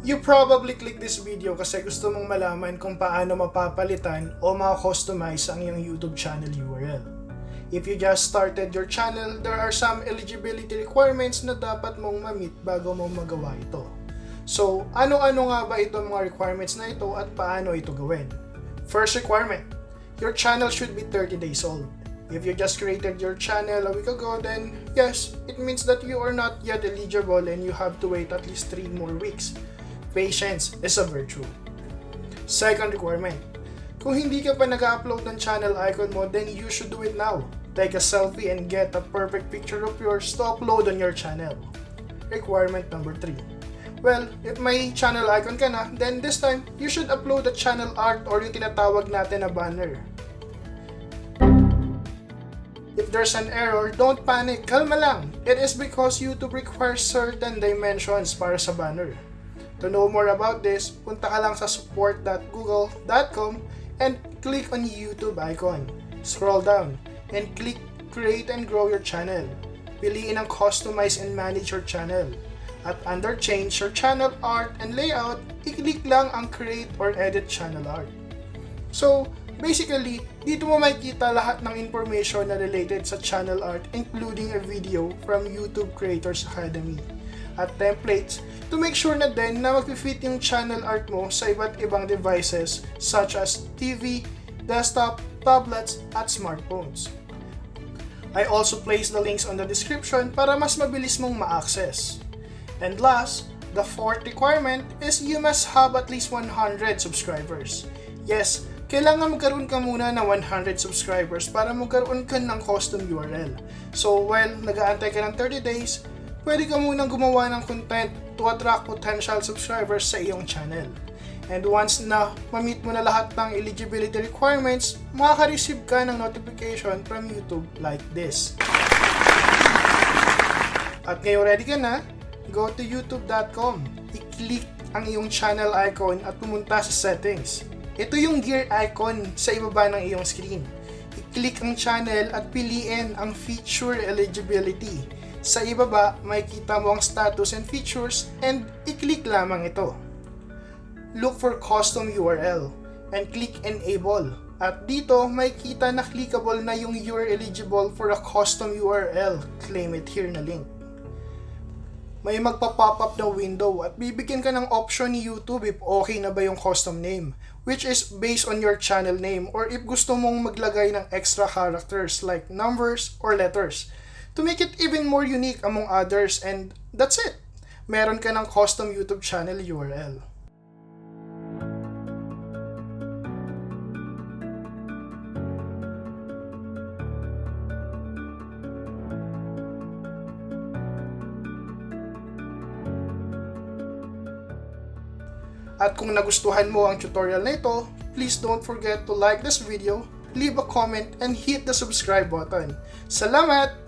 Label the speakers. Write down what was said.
Speaker 1: You probably click this video kasi gusto mong malaman kung paano mapapalitan o ma-customize ang iyong YouTube channel URL. If you just started your channel, there are some eligibility requirements na dapat mong ma-meet bago mo magawa ito. So, ano-ano nga ba itong mga requirements na ito at paano ito gawin? First requirement, your channel should be 30 days old. If you just created your channel a week ago, then yes, it means that you are not yet eligible and you have to wait at least 3 more weeks. Patience is a virtue. Second requirement, kung hindi ka pa nag-upload ng channel icon mo, then you should do it now. Take a selfie and get a perfect picture of yours to upload on your channel. Requirement number 3. Well, if may channel icon ka na, then this time, you should upload the channel art or yung tinatawag natin na banner. If there's an error, don't panic, kalma lang. It is because YouTube requires certain dimensions para sa banner. To know more about this, punta ka lang sa support.google.com and click on YouTube icon. Scroll down and click Create and Grow Your Channel. Piliin ang Customize and Manage Your Channel. At under Change Your Channel Art and Layout, i-click lang ang Create or Edit Channel Art. So, basically, dito mo makikita lahat ng information na related sa channel art, including a video from YouTube Creators Academy at templates to make sure na din na mag-fit yung channel art mo sa iba't ibang devices such as TV, desktop, tablets, at smartphones. I also place the links on the description para mas mabilis mong ma-access. And last, the fourth requirement is you must have at least 100 subscribers. Yes, kailangan magkaroon ka muna ng 100 subscribers para magkaroon ka ng custom URL. So while nag-aantay ka ng 30 days, pwede ka munang gumawa ng content to attract potential subscribers sa iyong channel. And once na ma-meet mo na lahat ng eligibility requirements, makaka-receive ka ng notification from YouTube like this. At ngayon ready ka na, go to youtube.com, i-click ang iyong channel icon at pumunta sa settings. Ito yung gear icon sa ibaba ng iyong screen. I-click ang channel at piliin ang feature eligibility. Sa ibaba, makikita mo ang status and features and i-click lamang ito. Look for custom URL and click enable. At dito, makikita na clickable na yung you're eligible for a custom URL. Claim it here na link. May magpa-pop up na window at bibigyan ka ng option ni YouTube if okay na ba yung custom name, which is based on your channel name, or if gusto mong maglagay ng extra characters like numbers or letters to make it even more unique among others, and that's it. Meron ka ng custom YouTube channel URL. At kung nagustuhan mo ang tutorial na ito, please don't forget to like this video, leave a comment, and hit the subscribe button. Salamat!